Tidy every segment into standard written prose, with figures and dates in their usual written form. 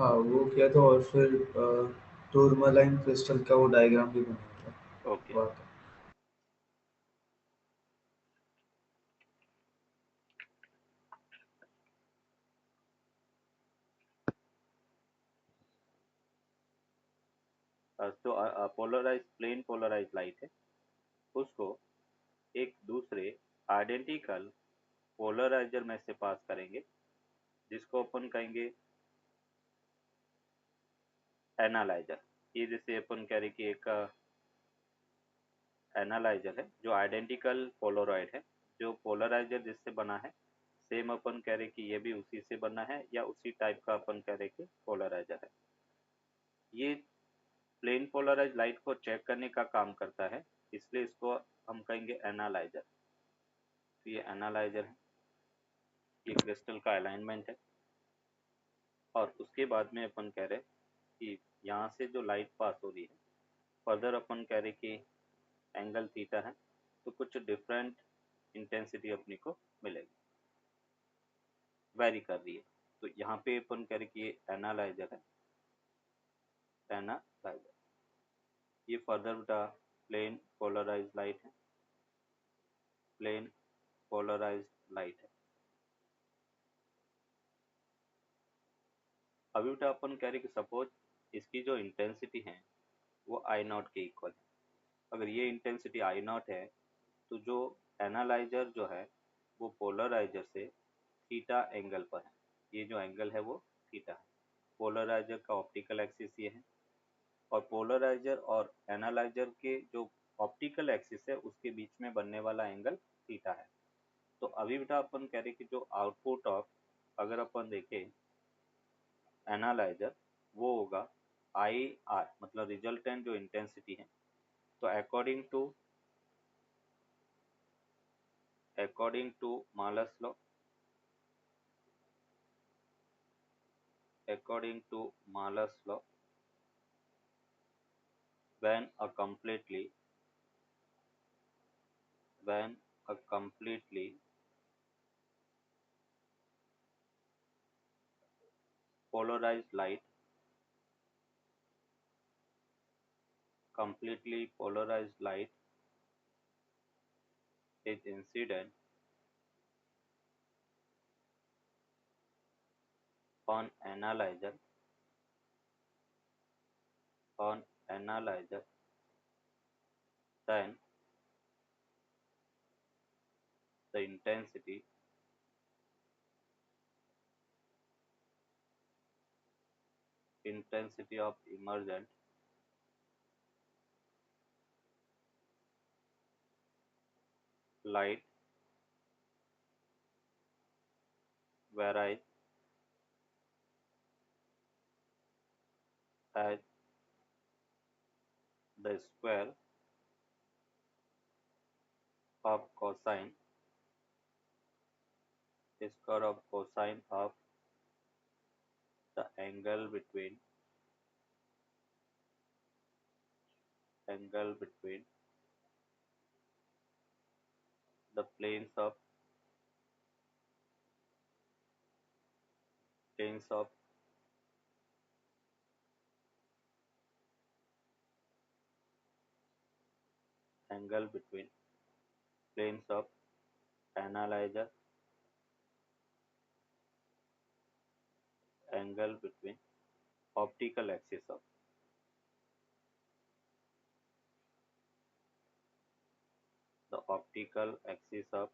हाँ, वो किया था और फिर टूरमलाइन क्रिस्टल का वो डायग्राम भी बनाया था। ओके। हुआ था। तो पोलराइज प्लेन पोलराइज लाइट है, उसको एक दूसरे आइडेंटिकल पोलराइजर में से पास करेंगे, जिसको अपन कहेंगे एनालाइजर। ये जैसे अपन कह रहे कि एक एनालाइजर है जो आइडेंटिकल पोलरॉइड है, जो पोलराइजर जिससे बना है सेम अपन कह रहे कि ये भी उसी से बना है या उसी टाइप का अपन कह रहे कि पोलराइजर है। ये प्लेन पोलराइज लाइट को चेक करने का काम करता है, इसलिए इसको हम कहेंगे एनालाइजर। तो ये एनालाइजर है, ये क्रिस्टल का अलाइनमेंट है। और उसके बाद में अपन कह रहे कि यहाँ से जो लाइट पास हो रही है, फर्दर अपन कह रहे कि एंगल थीटा है, तो कुछ डिफरेंट इंटेंसिटी अपने को मिलेगी, वेरी कर रही है। तो यहाँ पे अपन कह रहे कि ये एनालाइजर है, एनालाइजर। ये फर्दर बेटा प्लेन पोलराइज लाइट है, प्लेन पोलराइज लाइट है। अभी बेटा अपन कह रहे कि सपोज इसकी जो इंटेंसिटी है वो आई नॉट के इक्वल है। अगर ये इंटेंसिटी आई नॉट है, तो जो एनालाइजर जो है वो पोलराइजर से थीटा एंगल पर है। ये जो एंगल है वो थीटा है। पोलराइजर का ऑप्टिकल एक्सिस ये है, और पोलराइजर और एनालाइजर के जो ऑप्टिकल एक्सिस है उसके बीच में बनने वाला एंगल थीटा है। तो अभी बेटा अपन कह रहे कि जो आउटपुट ऑफ, अगर अपन देखें एनालाइजर, वो होगा आई आर, मतलब रिजल्टेंट जो इंटेंसिटी है। तो अकॉर्डिंग टू मालस law, according to Malus law, when a completely when a completely polarized light completely polarized light is incident on analyzer on analyzer, then the intensity of emergent light varies as the of cosine square of cosine of the angle between the planes of angle between planes of analyzer, angle between optical axis of the optical axis of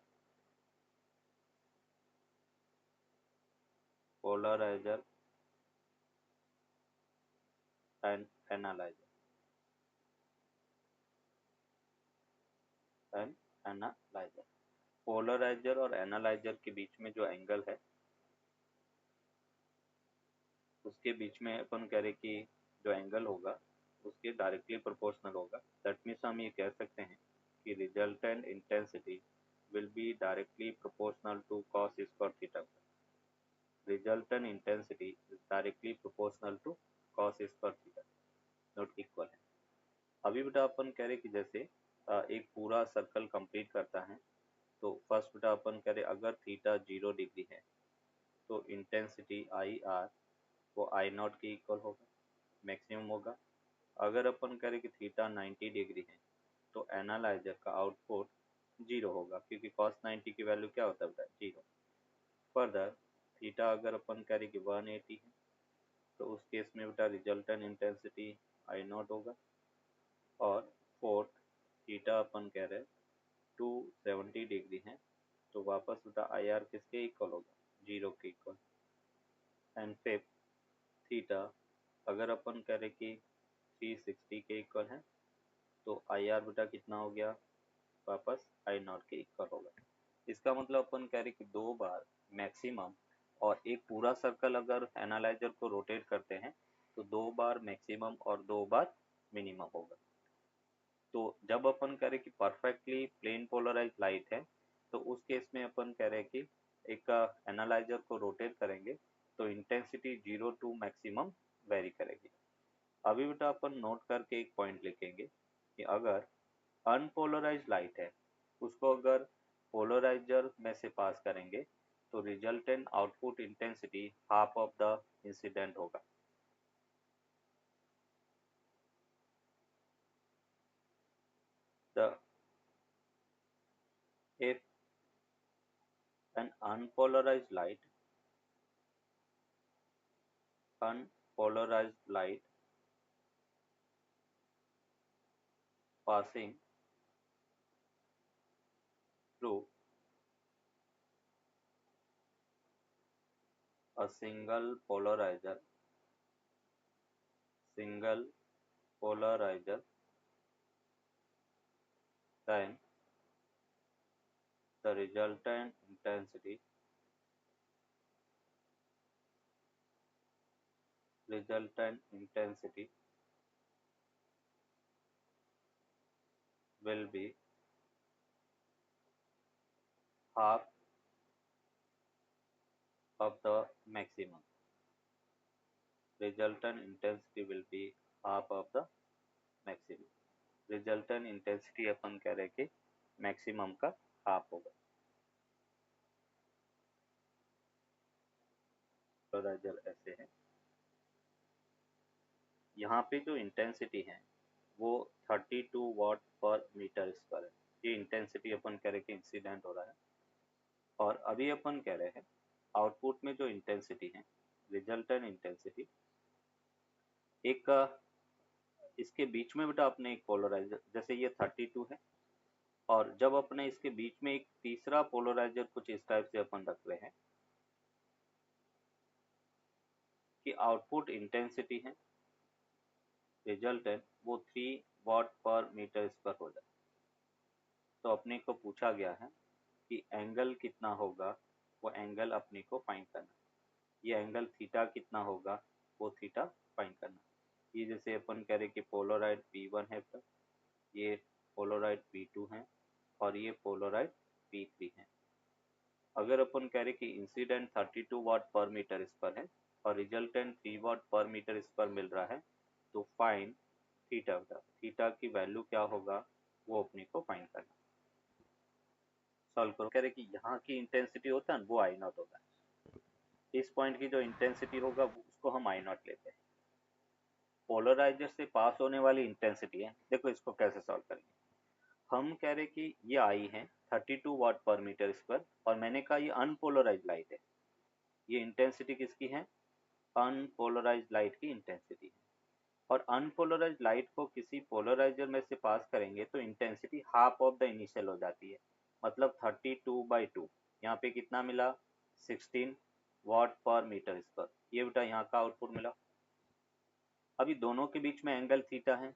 polarizer and analyzer। Polarizer और analyzer के बीच में जो angle है, उसके बीच में अपन कह रहे कि जो एंगल होगा उसके डायरेक्टली प्रोपोर्शनल होगा। दैट मीन्स हम ये कह सकते हैं कि resultant intensity will be directly proportional to cos square theta. Resultant intensity is directly proportional to cos square theta, not equal है। अभी बेटा अपन कह रहे कि जैसे एक पूरा सर्कल कंप्लीट करता है, तो फर्स्ट बेटा अपन कह रहे अगर थीटा 0 डिग्री है तो इंटेंसिटी आई आर वो आई नॉट के इक्वल होगा, मैक्सिमम होगा। अगर अपन करें कि थीटा 90 डिग्री है तो एनालाइजर का आउटपुट जीरो होगा, क्योंकि कॉस 90 की वैल्यू क्या होता है, जीरो। फर्दर थीटा अगर अपन करें कि 180 है तो उस केस में बेटा रिजल्टेंट इंटेंसिटी आई नॉट होगा। और फोर्थ थीटा अपन कह रहे हैं 270 डिग्री है तो वापस बेटा आई आर किसके इक्वल होगा, जीरो के इक्वल। एंड फिफ्थ थीटा अगर अपन करें कि 360 के इक्वल है तो आई आर बेटा कितना हो गया, वापस आई नॉट के इक्वल होगा। इसका मतलब अपन कह रहे कि दो बार मैक्सिमम और एक पूरा सर्कल अगर एनालाइजर को रोटेट करते हैं तो दो बार मैक्सिमम और दो बार मिनिमम होगा। तो जब अपन कह रहे कि परफेक्टली प्लेन पोलराइज लाइट है तो उस केस में अपन कह रहे कि एक एनालाइजर को रोटेट करेंगे तो intensity zero to maximum vary करेगी। अभी बेटा अपन नोट करके एक पॉइंट लिखेंगे कि अगर अनपोलराइज लाइट है उसको अगर पोलराइजर में से पास करेंगे तो resultant output intensity half of the incident होगा। The if an unpolarized light passing through a single polarizer, then the resultant intensity will be half of the maximum. Resultant intensity will be half of the maximum. Resultant intensity अपन कह रहे कि maximum का half होगा। Polariser ऐसे है, यहाँ पे जो इंटेंसिटी है वो 32 वाट पर मीटर स्क्वायर है। ये इंटेंसिटी अपन कह रहे कि इंसिडेंट हो रहा है। और अभी अपन कह रहे हैं आउटपुट में जो इंटेंसिटी है रिजल्टेंट इंटेंसिटी, एक इसके बीच में बेटा अपने एक पोलराइजर, जैसे ये 32 है और जब अपने इसके बीच में एक तीसरा पोलराइजर कुछ इस टाइप से अपन रख रहे हैं कि आउटपुट इंटेंसिटी है रिजल्टेंट वो 3 वाट पर मीटर स्क्वायर हो जाए। तो अपने को पूछा गया है कि एंगल कितना होगा, वो एंगल अपने को फाइंड करना। ये एंगल थीटा कितना होगा वो थीटा फाइंड करना। ये जैसे अपन कह रहे कि पोलराइड P1 है, तो ये पोलराइड P2 है और ये पोलराइड P3 है। अगर अपन कह रहे कि इंसिडेंट 32 वाट पर मीटर स्क्वायर है और रिजल्टेंट 3 वाट पर मीटर स्क्वायर मिल रहा है तो फाइंड थीटा। थीटा की वैल्यू क्या होगा वो अपने को फाइंड करना। सॉल्व करो, कह रहे कि यहाँ की इंटेंसिटी होता है वो आई नॉट होता है, इस पॉइंट की जो इंटेंसिटी होगा उसको हम आई नॉट लेते हैं। पोलराइजर से पास होने वाली इंटेंसिटी है, देखो इसको कैसे सॉल्व करेंगे। हम कह रहे कि ये आई है 32 वाट पर मीटर स्क्वायर और मैंने कहा ये अनपोलराइज लाइट है। ये इंटेंसिटी किसकी है, अनपोलराइज लाइट की इंटेंसिटी है। और अनपोलराइज लाइट को किसी पोलराइजर में से पास करेंगे तो intensity half of the initial हो जाती है, मतलब 32/2। यहाँ पे कितना मिला, 16 वाट पर मीटर स्क्वायर। ये बेटा यहाँ का आउटपुट मिला। अभी दोनों के बीच में एंगल थीटा है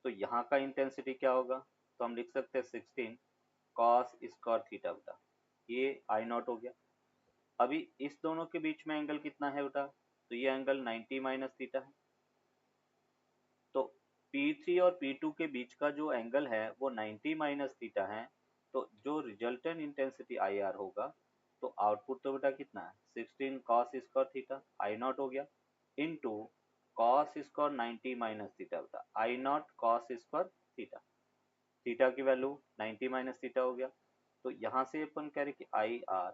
तो यहाँ का इंटेंसिटी क्या होगा, तो हम लिख सकते हैं 16 कॉस स्क्वायर थीटा बेटा, ये आई नॉट हो गया। अभी इस दोनों के बीच में एंगल कितना है बेटा, तो ये एंगल 90 माइनस थीटा है। तो P3 और P2 के बीच का जो एंगल है वो 90 माइनस थीटा है। तो जो रिजल्टेंट इंटेंसिटी आई आर होगा तो आउटपुट तो बेटा कितना है 16 cos square theta I naught हो गया into cos square 90 minus theta बेटा I naught cos square theta. Theta की वैल्यू 90 माइनस थीटा हो गया। तो यहाँ से अपन कह रहे कि आई आर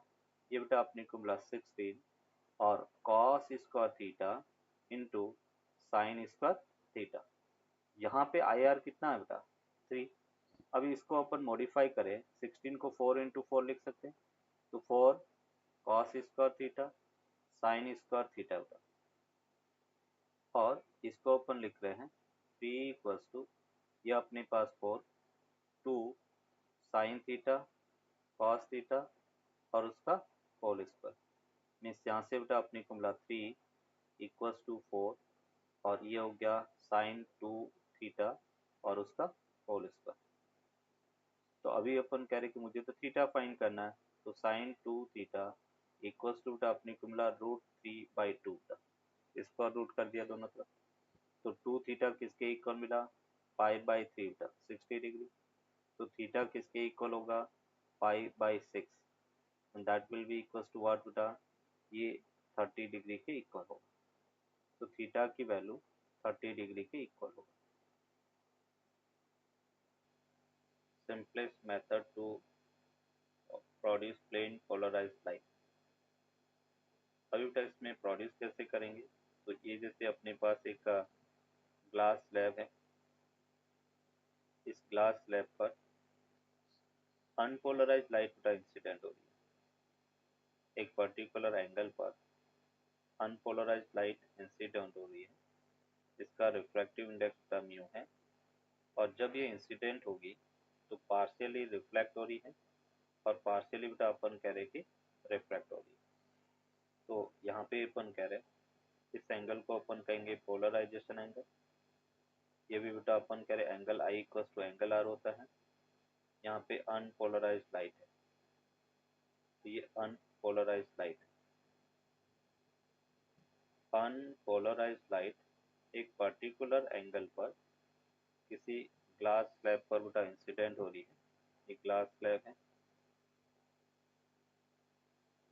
ये बेटा अपने को मिला 16 और cos square theta into sine square theta. यहाँ पे आई आर कितना है बेटा 3। अभी इसको अपन मॉडिफाई करें, 16 को 4 इंटू 4 लिख सकते हैं, तो 4 cos square theta sine square theta बेटा। और इसको अपन लिख रहे हैं 3 इक्वल्स टू, ये अपने पास 4 2 साइन थीटा कॉस थीटा और उसका होल स्क्वायर। मीन्स यहाँ से बेटा अपने को मिला 3 इक्वल्स टू 4 और ये हो गया साइन 2 थीटा और उसका होल स्क्वायर। तो अभी अपन कह रहे कि मुझे तो थीटा फाइंड करना है, तो साइन 2 थीटा इक्वल्स टू बेटा अपने को मिला √3/2 बेटा। इसको रूट कर दिया दोनों तरफ, तो 2 थीटा किसके इक्वल मिला π/3 बेटा 60 डिग्री। तो थीटा किसके इक्वल होगा π/6 and that will be equals to what बेटा, ये 30 डिग्री के इक्वल होगा। तो थीटा की वैल्यू 30 डिग्री के इक्वल होगा। Simplest method to produce plane polarized light. अभी बेटा इसमें प्रोड्यूस कैसे करेंगे, तो ये जैसे अपने पास एक ग्लास स्लैब है, इस ग्लास स्लैब पर अनपोलराइज लाइट बेटा इंसिडेंट हो रही है, एक पर्टिकुलर एंगल पर अनपोलराइज लाइट इंसिडेंट हो रही है, इसका रिफ्रैक्टिव इंडेक्स का म्यू है। और जब ये इंसिडेंट होगी तो पार्शियली रिफ्लेक्ट हो रही है और पार्शियली बेटा अपन कह रहे कि रिफ्रैक्ट हो रही है। तो यहाँ पे अपन कह रहे इस एंगल को अपन कहेंगे पोलराइजेशन एंगल। ये भी बेटा अपन कह रहे angle i equal to angle r होता है। यहाँ पे अनपोलराइज लाइट है, तो ये अनपोलराइज लाइट है। अनपोलराइज लाइट एक पर्टिकुलर एंगल पर किसी ग्लास स्लैब पर बेटा इंसिडेंट हो रही है। एक ग्लास स्लैब है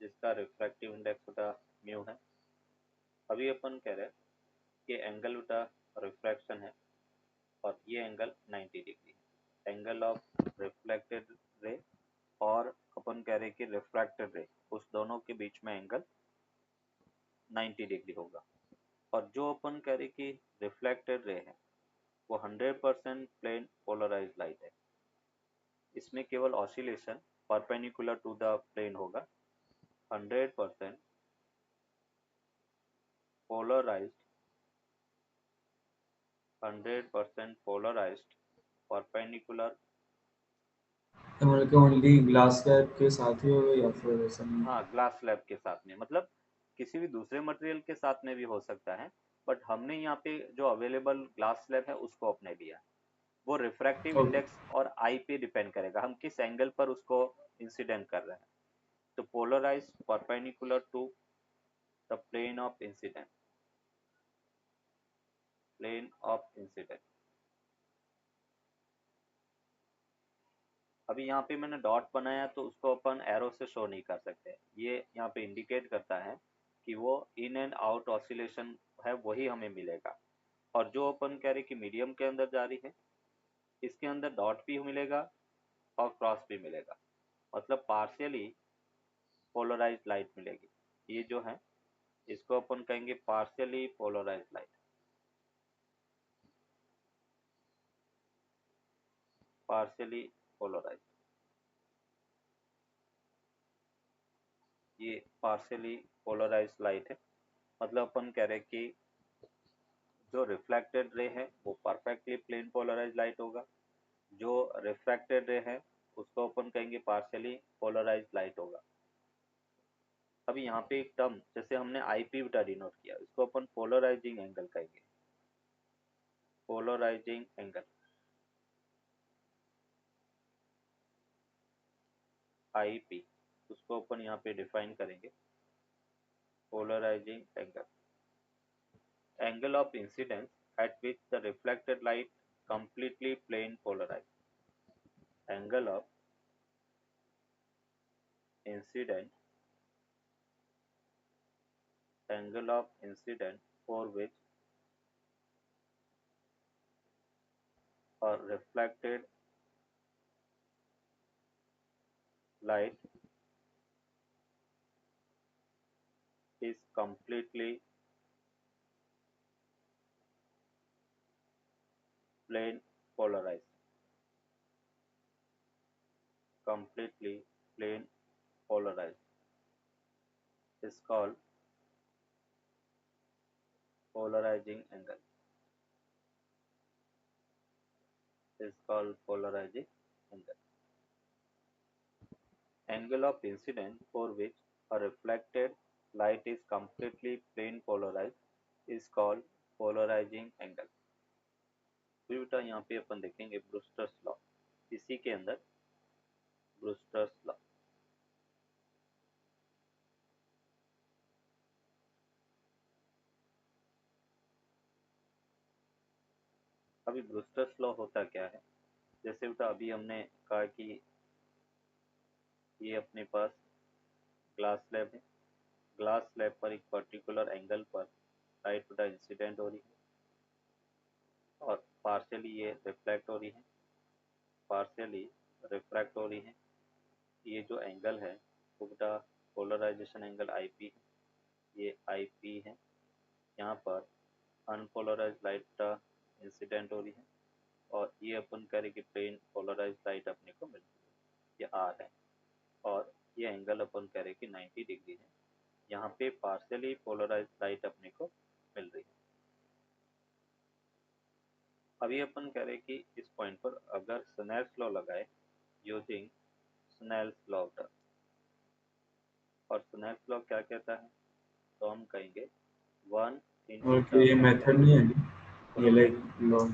जिसका रिफ्रैक्टिव इंडेक्स बेटा म्यू है। अभी अपन कह रहे हैं कि एंगल बेटा रिफ्रैक्शन है और ये एंगल 90 डिग्री है, एंगल ऑफ रिफ्लेक्टेड रे और अपन कह रहे हैं कि रिफ्रैक्टेड रे, उस दोनों के बीच में एंगल 90 डिग्री होगा। और जो अपन कह रहे कि रिफ्लेक्टेड रे है वो 100% प्लेन पोलराइज लाइट है। इसमें केवल oscillation perpendicular to the plane होगा। 100% पोलराइज्ड 100% पोलराइज्ड परपेंडिकुलर। मतलब कि ओनली ग्लास स्लैब के साथ ही होगा या फिर ऐसा नहीं? हाँ ग्लास स्लैब के साथ में, मतलब किसी भी दूसरे मटेरियल के साथ में भी हो सकता है, बट हमने यहाँ पे जो अवेलेबल ग्लास स्लैब है उसको अपने लिया। वो रिफ्रैक्टिव ओके। इंडेक्स और आई पे डिपेंड करेगा, हम किस एंगल पर उसको इंसिडेंट कर रहे हैं। तो polarize perpendicular to the plane of incident. अभी यहाँ पे मैंने डॉट बनाया तो उसको अपन एरो से शो नहीं कर सकते, ये यहाँ पे इंडिकेट करता है कि वो इन एंड आउट ऑसिलेशन है वही हमें मिलेगा। और जो अपन कह रहे कि मीडियम के अंदर जा रही है इसके अंदर डॉट भी मिलेगा और क्रॉस भी मिलेगा, मतलब पार्शियली पोलराइज लाइट मिलेगी। ये जो है इसको अपन कहेंगे partially polarize light. Partially polarize, ये पार्शियली पोलराइज लाइट है। मतलब अपन कह रहे कि जो रिफ्लेक्टेड रे है वो परफेक्टली प्लेन पोलराइज लाइट होगा, जो रिफ्रैक्टेड रे है उसको अपन कहेंगे पार्शियली पोलराइज लाइट होगा। अभी यहाँ पे एक टर्म जैसे हमने आईपी बेटा डिनोट किया, इसको अपन पोलराइजिंग एंगल कहेंगे। पोलराइजिंग एंगल आईपी, उसको अपन यहाँ पे डिफाइन करेंगे polarizing angle, angle of incidence at which the reflected light completely plane polarized, angle of incident angle of incident for which a reflected light is completely plane polarized, completely plane polarized is called polarizing angle, is called polarizing angle. Angle of incidence for which a reflected light is completely plane polarized is called polarizing angle. फिर बेटा यहाँ पे अपन देखेंगे Brewster's law, इसी के अंदर Brewster's law. अभी Brewster's law होता क्या है, जैसे बेटा अभी हमने कहा कि ये अपने पास ग्लास स्लैब है, ग्लास स्लैब पर एक पर्टिकुलर एंगल पर लाइट बेटा इंसिडेंट हो रही है और पार्शियली ये रिफ्लेक्ट हो रही है, पार्शियली रिफ्रैक्ट हो रही है। ये जो एंगल है वो बेटा पोलराइजेशन एंगल आई पी है, ये आई पी है। यहाँ पर अनपोलराइज लाइट बेटा इंसिडेंट हो रही है और ये अपन कह रहे कि प्लेन पोलराइज लाइट अपने को मिल रही है, ये आर है और ये एंगल अपन कह रहे कि 90 डिग्री है। यहाँ पे पार्शियली पोलराइज लाइट अपने को मिल रही है। अभी अपन कह रहे कि इस पॉइंट पर अगर स्नेल्स लॉ लगाए यूजिंग स्नेल्स लॉ, और स्नेल्स लॉ क्या कहता है, तो हम कहेंगे 1 इंटू ओके, ये मेथड नहीं है ना, ये लाइक लॉ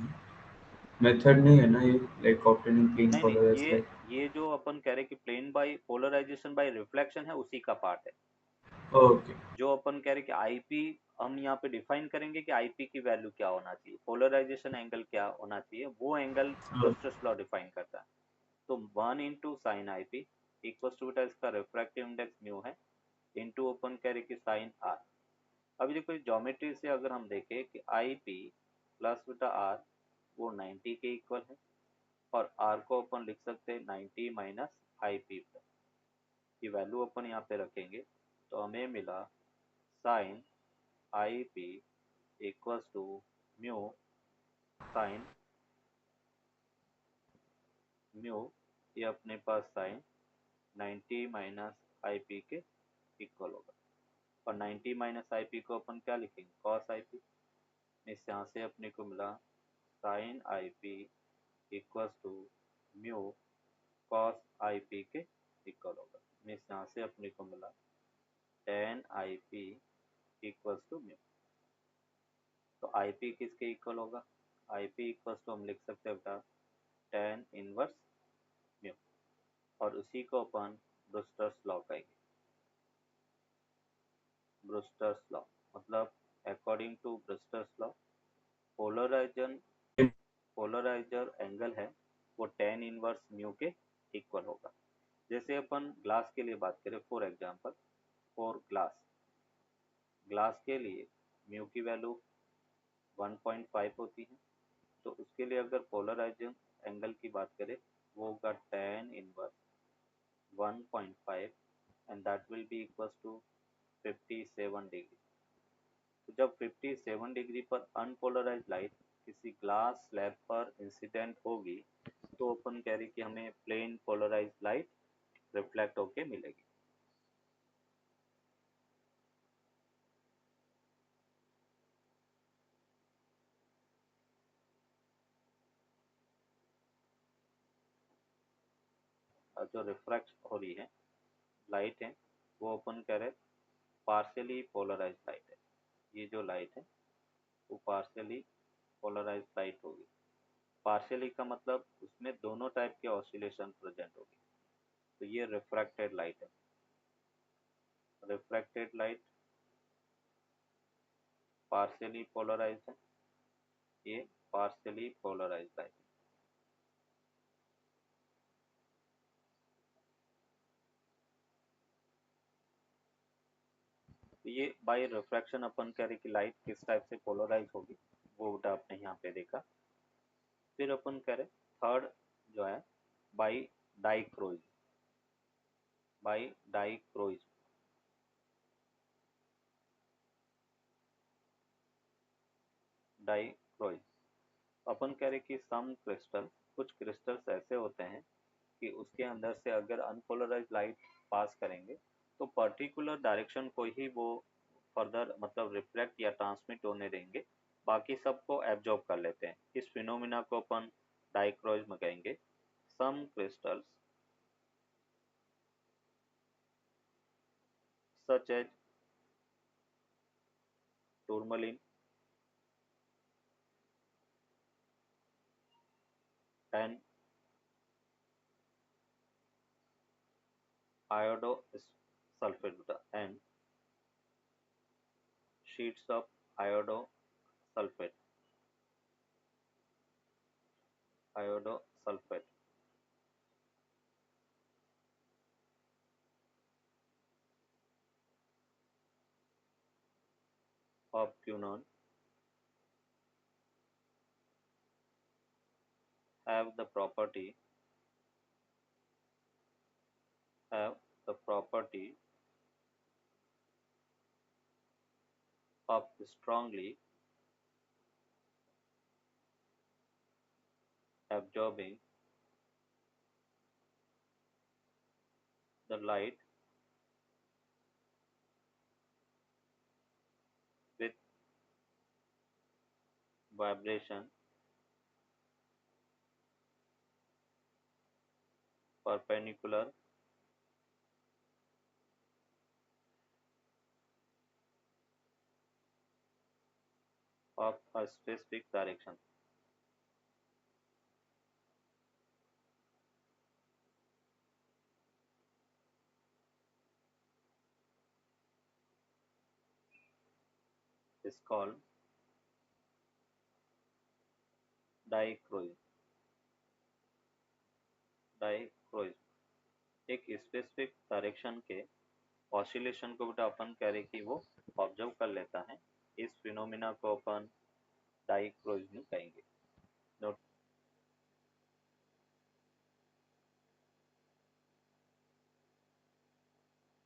मेथड नहीं है ना, ये लाइक ऑप्टेनिंग प्लेन नहीं नहीं, पोलराइज्ड लाइट। ये जो अपन कह रहे कि plane by polarization by reflection है उसी का पार्ट है। ओके जो अपन कह रहे कि आईपी हम यहाँ पे डिफाइन करेंगे कि आईपी की वैल्यू क्या होना चाहिए, पोलराइजेशन एंगल क्या होना चाहिए, वो एंगल ब्रूस्टर्स लॉ डिफाइन करता है। तो 1 into sine i p equal to बेटा इसका रिफ्रैक्टिव इंडेक्स म्यू है इंटू अपन कह रहे कि साइन आर। अभी देखो ज्योमेट्री से अगर हम देखें कि आई पी प्लस बेटा आर वो 90 के इक्वल है और आर को अपन लिख सकते हैं 90 माइनस आई पी की वैल्यू अपन यहाँ पे रखेंगे तो हमें मिला sine i p equals to mu sine mu, ये अपने पास साइन 90 माइनस आई पी के इक्वल होगा और 90 माइनस आई पी को अपन क्या लिखेंगे कॉस आई पी। इस यहाँ से अपने को मिला sine i p equals to mu cos i p के इक्वल होगा। इस यहाँ से अपने को मिला tan i p equals to mu. तो आई पी किसके इक्वल होगा, आई पी इक्वल्स टू हम लिख सकते हैं बेटा टेन इनवर्स म्यू और उसी को अपन ब्रूस्टर्स लॉ कहेंगे। ब्रूस्टर्स लॉ मतलब according to Brewster's law polarisation polariser angle है वो टेन इनवर्स म्यू के इक्वल होगा। जैसे अपन ग्लास के लिए बात करें for example, for glass, glass के लिए म्यू की वैल्यू 1.5 होती है, तो उसके लिए अगर पोलराइजन एंगल की बात करें वो होगा tan inverse 1.5 and that will be equals to 57 degree. तो जब 57 डिग्री पर अनपोलराइज लाइट किसी ग्लास स्लैब पर इंसिडेंट होगी तो अपन कह रहे कि हमें प्लेन पोलराइज लाइट रिफ्लेक्ट होके मिलेगी। और जो रिफ्रैक्ट हो रही है लाइट है वो अपन कह रहे पार्शियली पोलराइज लाइट है। ये जो लाइट है वो पार्शियली पोलराइज लाइट होगी। पार्शियली का मतलब उसमें दोनों टाइप के ऑसिलेशन प्रेजेंट होगी। तो ये रिफ्रैक्टेड लाइट है, रिफ्रैक्टेड लाइट पार्शियली पोलराइज है, ये पार्शियली पोलराइज लाइट है। तो ये बाय रिफ्रैक्शन अपन कह रहे कि लाइट किस टाइप से पोलराइज होगी वो आपने यहाँ पे देखा। फिर अपन कह रहे थर्ड जो है बाय डाइक्रोइज, बाय डाइक्रोइज, डाइक्रोइज अपन कह रहे कि सम क्रिस्टल, कुछ क्रिस्टल्स ऐसे होते हैं कि उसके अंदर से अगर अनपोलराइज लाइट पास करेंगे तो पर्टिकुलर डायरेक्शन को ही वो फर्दर मतलब रिफ्लेक्ट या ट्रांसमिट होने देंगे, बाकी सबको एब्जॉर्ब कर लेते हैं। इस फिनोमिना को अपन डाइक्रोइज्म कहेंगे। Some crystals such as tourmaline and iodosulfate and sheets of iodosulfate of quinone have the property have the property of strongly absorbing the light with vibration perpendicular of a specific direction is called dichroism। डाइक्रोइज्म एक specific direction के oscillation को बेटा अपन कह रहे कि वो observe कर लेता है। इस फिनोमिना को अपन डाइक्रोइज्म कहेंगे। नोट,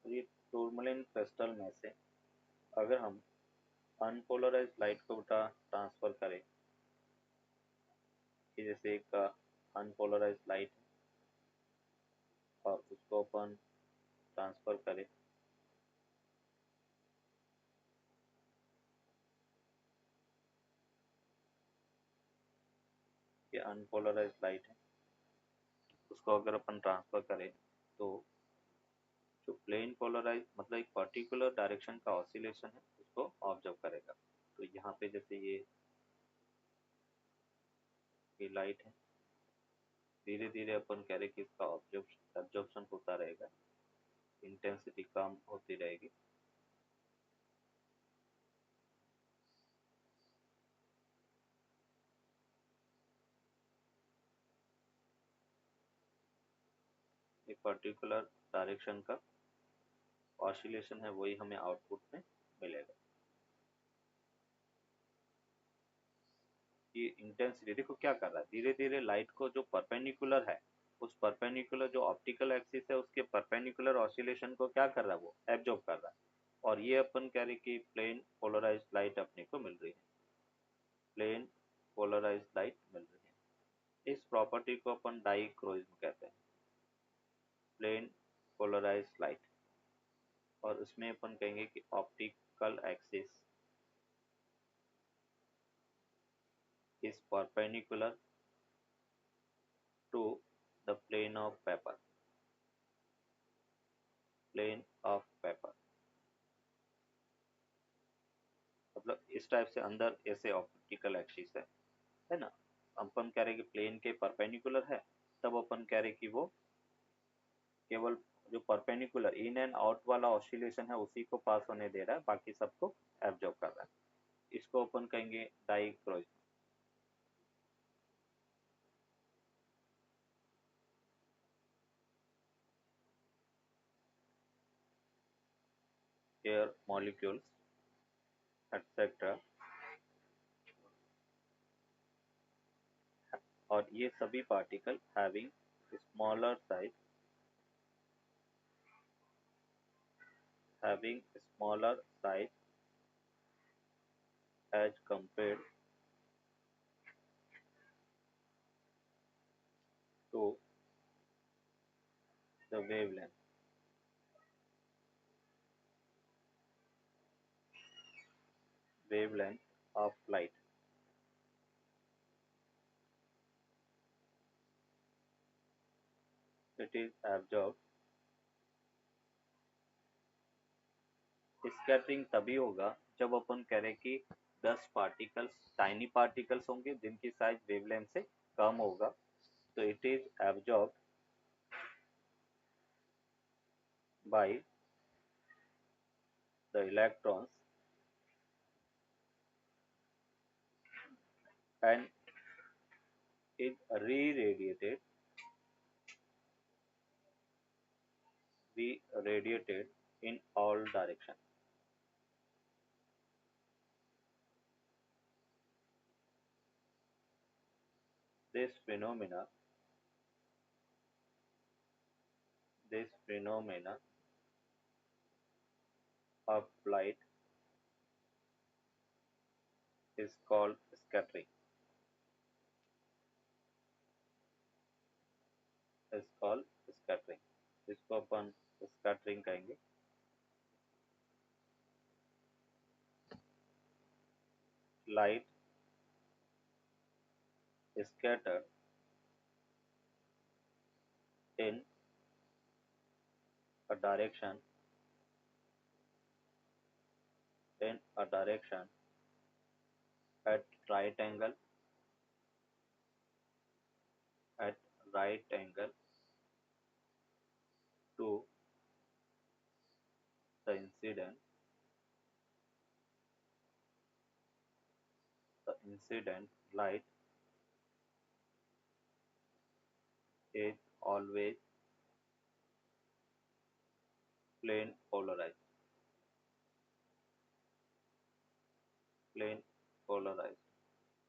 ये टूरमलिन क्रिस्टल में से अगर हम अनपोलराइज लाइट को बेटा ट्रांसफर करें कि जैसे एक अनपोलराइज लाइट और उसको अपन ट्रांसफर करें ये अनपोलराइज लाइट है, उसको अगर अपन ट्रांसफर करें तो जो प्लेन पोलराइज मतलब एक पर्टिकुलर डायरेक्शन का ऑसिलेशन है उसको ऑब्जर्व करेगा। तो यहाँ पे जैसे ये लाइट है, धीरे धीरे अपन कह रहे कि इसका ऑब्जर्वेशन होता रहेगा, इंटेंसिटी कम होती रहेगी। एक पर्टिकुलर डायरेक्शन का ऑसिलेशन है वही हमें आउटपुट में मिलेगा। ये इंटेंसिटी देखो क्या कर रहा है, धीरे धीरे लाइट को जो परपेंडिकुलर है उस परपेंडिकुलर जो ऑप्टिकल एक्सिस है उसके परपेंडिकुलर ऑसिलेशन को क्या कर रहा है वो एब्जॉर्ब कर रहा है। और ये अपन कह रहे कि प्लेन पोलराइज्ड लाइट अपने को मिल रही है, प्लेन पोलराइज्ड लाइट मिल रही है। इस प्रॉपर्टी को अपन डाइक्रोइज्म कहते हैं, प्लेन पोलराइज्ड लाइट। और उसमें अपन कहेंगे कि optical axis is perpendicular to the plane of paper, plane of paper। मतलब इस टाइप से अंदर ऐसे ऑप्टिकल एक्सिस है ना। अपन कह रहे कि प्लेन के परपेंडिकुलर है, तब अपन कह रहे कि वो केवल जो परपेंडिकुलर इन एंड आउट वाला ऑसिलेशन है उसी को पास होने दे रहा है, बाकी सबको एब्जॉर्ब कर रहा है। इसको अपन कहेंगे डाइक्रोइज्म। एयर मॉलिक्यूल्स एटसेट्रा, और ये सभी particle having smaller size having smaller size as compared the wavelength of light. It is absorbed. Scattering तभी होगा जब अपन कह रहे कि 10 पार्टिकल्स टाइनी पार्टिकल्स होंगे जिनकी साइज वेवलेंथ से कम होगा, तो it is absorb by the electrons and is re-radiated in all directions. This phenomena of light is called scattering. Is called scattering. इसको अपन scattering कहेंगे. Light scattered in a direction at right angle to the incident light is always plane polarized.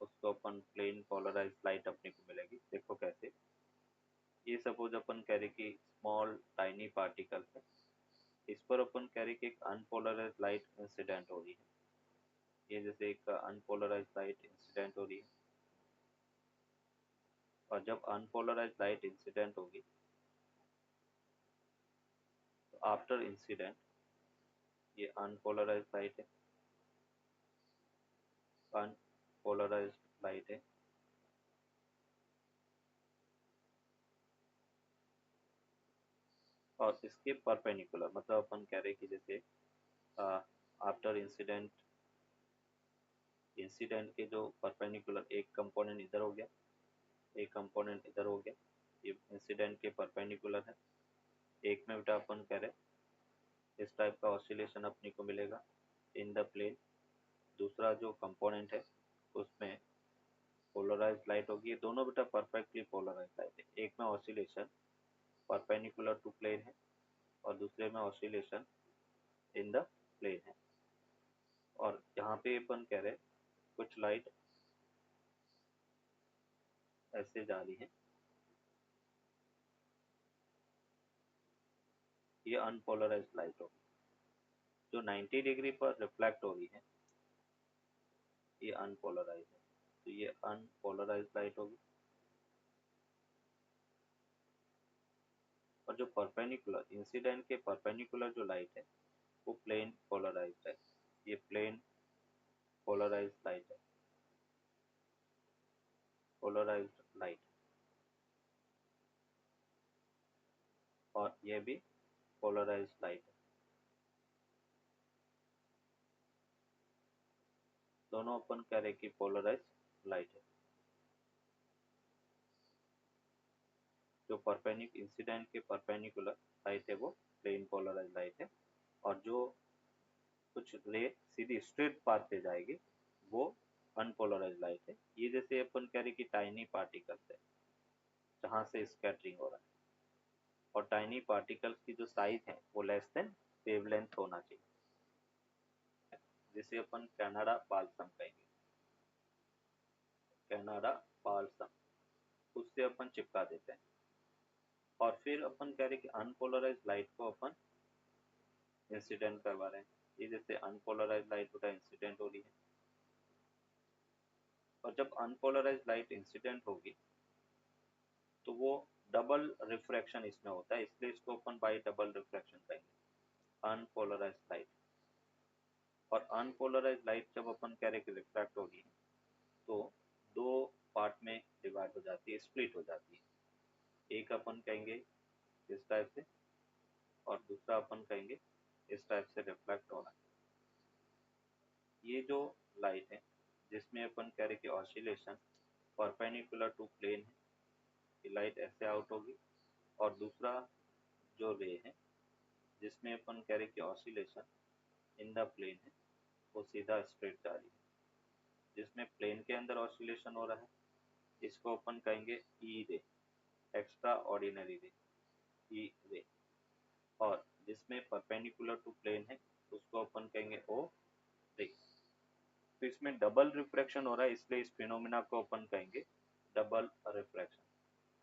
उसको अपन plane polarise light अपने को मिलेगी. देखो कैसे. ये suppose अपन कह रहे कि स्मॉल टाइनी पार्टिकल है, इस पर अपन कह रहे कि एक अनपोलराइज लाइट इंसिडेंट हो रही है. ये जैसे एक अनपोलराइज लाइट इंसिडेंट हो रही है, और जब अनपोलराइज लाइट इंसिडेंट होगी तो आफ्टर इंसिडेंट ये अनपोलराइज लाइट है, अनपोलराइज लाइट है, और इसके परपेंडिकुलर मतलब अपन कह रहे कि जैसे आफ्टर इंसिडेंट के जो परपेंडिकुलर एक कंपोनेंट इधर हो गया, एक कंपोनेंट इधर हो गया, ये इंसिडेंट के परपेंडिकुलर है. एक में बेटा अपन कह रहे इस टाइप का ऑसिलेशन अपने को मिलेगा इन द प्लेन. दूसरा जो कंपोनेंट है उसमें पोलराइज लाइट होगी. दोनों बेटा परफेक्टली पोलराइज लाइट है. एक में ऑसिलेशन परपेंडिकुलर टू प्लेन है और दूसरे में ऑसिलेशन इन द प्लेन है. और यहाँ पे अपन कह रहे कुछ लाइट ऐसे जा रही है, ये अनपोलराइज लाइट होगी. जो 90 डिग्री पर रिफ्लेक्ट हो रही है ये अनपोलराइज है, तो ये अनपोलराइज लाइट होगी. और जो परपेंडिकुलर इंसिडेंट के परपेंडिकुलर जो लाइट है वो प्लेन पोलराइज्ड है. ये प्लेन पोलराइज्ड लाइट है, पोलराइज्ड लाइट. और ये भी पोलराइज्ड लाइट है. दोनों अपन कह रहे कि पोलराइज्ड लाइट है. जो परपेंडिकुलर इंसिडेंट के परपेंडिकुलर लाइट है वो प्लेन पोलराइज्ड लाइट है, और जो कुछ रे सीधी स्ट्रेट पाथ पे जाएगी वो अनपोलराइज्ड लाइट है. ये जैसे अपन कह रहे कि टाइनी पार्टिकल्स है जहाँ से स्कैटरिंग हो रहा है, और टाइनी पार्टिकल्स की जो साइज है वो लेस देन वेवलेंथ होना चाहिए, जिसे अपन कनाडा बाल्सम कहेंगे. कनाडा बाल्सम उससे अपन चिपका देते हैं. और फिर अपन कह रहे कि अनपोलराइज लाइट को अपन इंसिडेंट करवा रहे हैं. ये जैसे अनपोलराइज लाइट होता है इंसिडेंट हो रही है, और जब अनपोलराइज लाइट इंसिडेंट होगी तो वो डबल रिफ्रैक्शन इसमें होता है, इसलिए इसको अपन बाई डबल रिफ्रैक्शन कहेंगे, अनपोलराइज लाइट। और अनपोलराइज लाइट जब अपन कह रहे कि रिफ्रैक्ट हो रही है तो दो पार्ट में डिवाइड हो जाती है, स्प्लिट हो जाती है। एक अपन कहेंगे इस टाइप से और दूसरा अपन कहेंगे इस टाइप से रिफ्लेक्ट हो रहा है। ये जो लाइट है जिसमें अपन कह रहे कि ऑसिलेशन परपेंडिकुलर टू प्लेन है, ये लाइट ऐसे आउट होगी। और दूसरा जो रे है जिसमें अपन कह रहे कि ऑसिलेशन इन द प्लेन है, वो सीधा स्ट्रेट जा रही है। जिसमें प्लेन के अंदर ऑसिलेशन हो रहा है इसको अपन कहेंगे ई रे, एक्स्ट्रा ऑर्डिनरी रे, ई रे। और जिसमें परपेंडिकुलर टू प्लेन है उसको अपन कहेंगे ओ रे। तो इसमें डबल रिफ्रैक्शन हो रहा है, इसलिए इस फिनोमिना को अपन कहेंगे डबल रिफ्रैक्शन।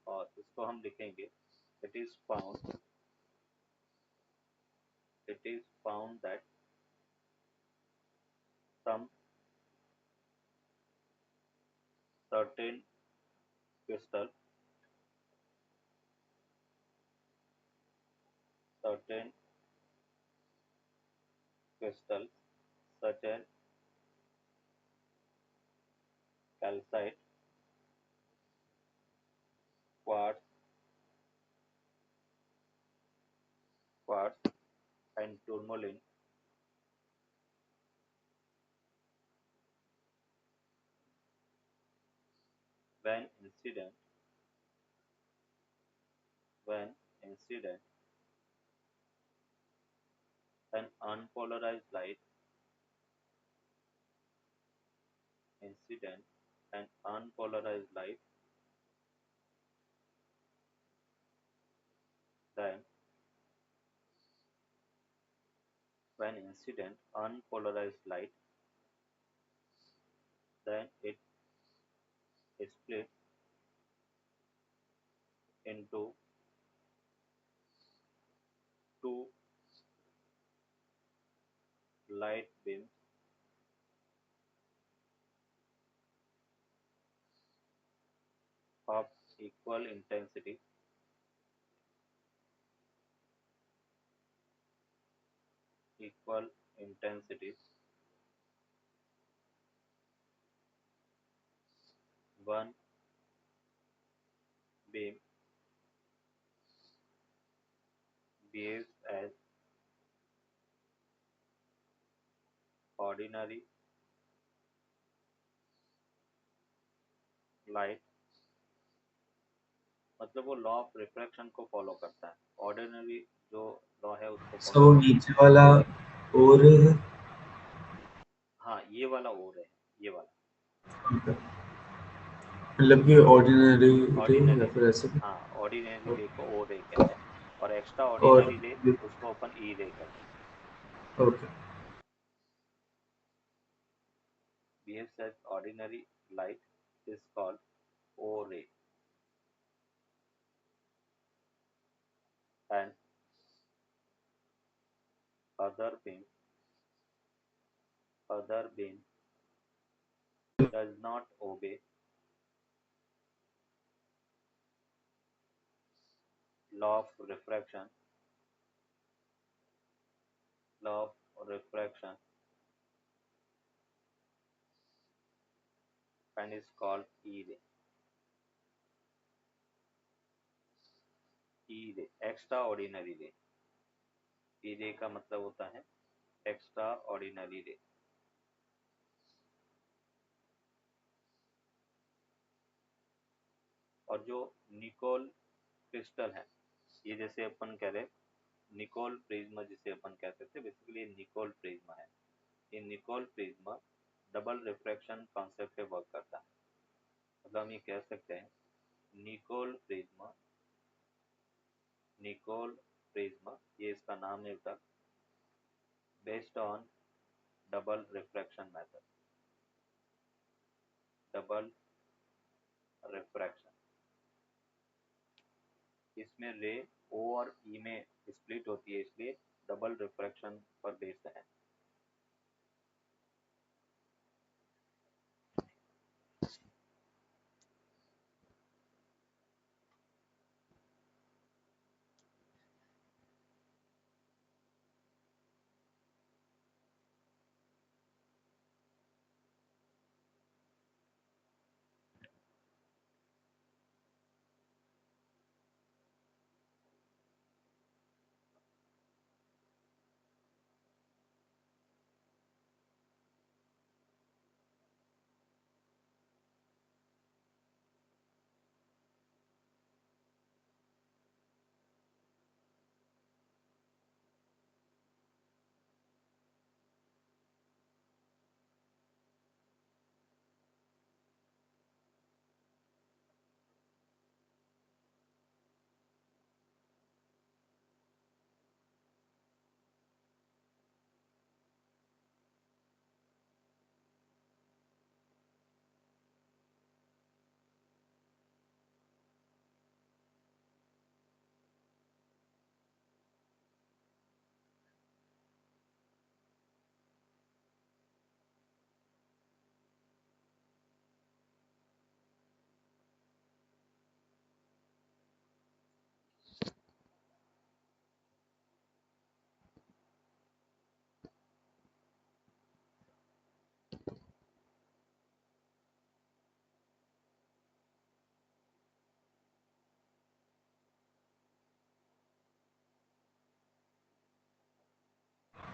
और इसको हम लिखेंगे it is found, it is found that some certain crystal, certain crystals such as calcite, quartz, quartz and tourmaline when incident, when incident an unpolarized light, incident an unpolarized light, then when incident unpolarized light, then it splits into two light beams of equal intensity, equal intensities. One beam behaves as ordinary light, मतलब वो law of refraction को follow करता है, ordinary जो law है उसको so follow करता नीचे वाला और है। है। हाँ ये वाला और है, ये वाला मतलब कि ऑर्डिनरी रे ऑर्डिनरी या रे, फिर ऐसे भी। हाँ ऑर्डिनरी रे को ओ रे कहते हैं और एक्स्ट्रा और ऑर्डिनरी रे उसको अपन ई रे कहते हैं। Okay, behaves as ordinary light is called O ray, and other beam, other beam does not obey law of refraction, law of refraction, and is called E ray, E ray, extraordinary ray। E ray का मतलब होता है extra ordinary रे। और जो Nicol crystal है, ये जैसे अपन कह रहे निकोल प्रिज्मा जिसे अपन कहते थे, बेसिकली निकोल प्रिज्मा है। ये निकोल प्रिज्मा डबल रिफ्रैक्शन कॉन्सेप्ट पे वर्क करता है। मतलब हम ये कह सकते हैं निकोल प्रिज्मा, निकोल प्रिज्मा ये इसका नाम है उसका, based on double refraction method, double refraction. इसमें रे ओ और ई में स्प्लिट होती है, इसलिए डबल रिफ्रैक्शन पर बेस्ड है।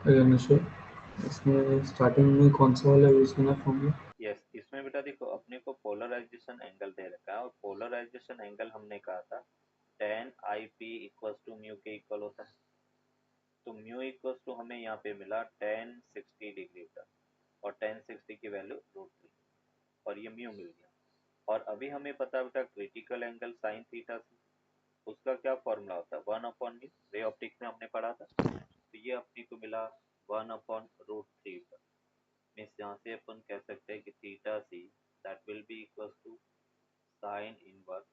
इसमें स्टार्टिंग में कौन सा वाला यूज करना फॉर्मूला? यस, इसमें बेटा देखो अपने को पोलराइजेशन एंगल दे रखा है और पोलराइजेशन एंगल हमने कहा था tan i p equals to mu के इक्वल होता है। तो म्यू इक्वल्स टू हमें यहाँ पे मिला tan 60 डिग्री का, और tan 60 की वैल्यू √3, और ये म्यू मिल गया। और अभी हमें पता बेटा क्रिटिकल एंगल साइन थीटा से, उसका क्या फॉर्मूला होता है, 1/म्यू, रे ऑप्टिक्स में हमने पढ़ा था। तो ये अपने को मिला 1/√3, मीन्स यहाँ से अपन कह सकते हैं कि theta c that will be equal to sine inverse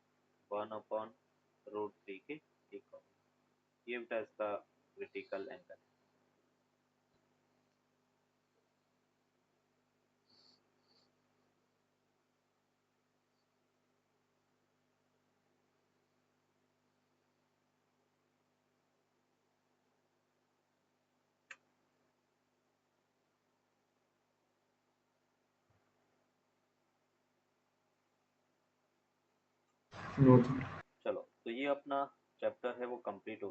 1/√3 के इक्वल। ये बेटा इसका क्रिटिकल एंगल। नोट। चलो, तो ये अपना चैप्टर है वो कंप्लीट हो गया।